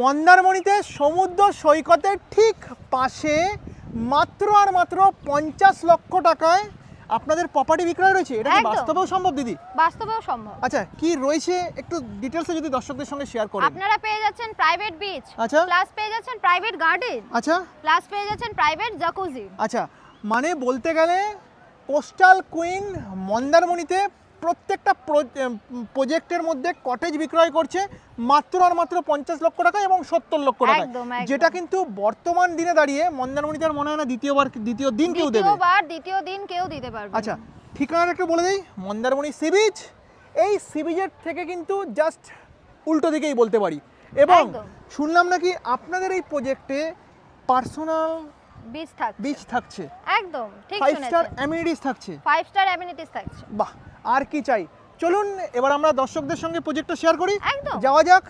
মন্দারমণিতে সমুদ্র সৈকতের ঠিক পাশে মাত্র আর মাত্র 50 লক্ষ টাকায় আপনাদের প্রপার্টি বিক্রয় রয়েছে। এটা কি একদম। বাস্তবেও সম্ভব দিদি? বাস্তবেও সম্ভব। আচ্ছা, কি রয়েছে একটু ডিটেইলসে যদি দর্শকদের সঙ্গে শেয়ার করেন। আপনারা পেয়ে যাচ্ছেন প্রাইভেট বিচ, আচ্ছা। প্লাস পেয়ে যাচ্ছেন প্রাইভেট গার্ডেন, আচ্ছা প্লাস পেয়ে যাচ্ছেন প্রাইভেট জাকুজি। আচ্ছা, মানে বলতে গেলে কোস্টাল কুইন মন্দারমণিতে প্রত্যেকটা প্রজেক্টের মধ্যে কটেজ বিক্রয় করছে মাত্র আর মাত্র 50 লক্ষ টাকা এবং 70 লক্ষ টাকা, একদম, একদম। যেটা কিন্তু বর্তমান দিনে দাঁড়িয়ে মন্দারমণিতে আর মনে হয় না দ্বিতীয় দিন কেউ দেবে। দ্বিতীয় দিন কেউ দিতে পারবে না। আচ্ছা, ঠিকানাটা একটু বলে দিই। মন্দারমণি সি বিচ, এই সি বিচের থেকে কিন্তু জাস্ট উল্টো দিকেই বলতে পারি। এবং একদম। শুনলাম নাকি আপনাদের এই প্রজেক্টে পার্সোনাল বিচ থাকছে, থাকছে। একদম ঠিক 5 স্টার শুনেছেন। অ্যামিনিটিস থাকছে। 5 স্টার অ্যামিনিটিস থাকছে। বাহ, আর কি চাই। চলুন এবার আমরা দর্শকদের সঙ্গে প্রজেক্টটা শেয়ার করি। একদম। যাওয়া যাক।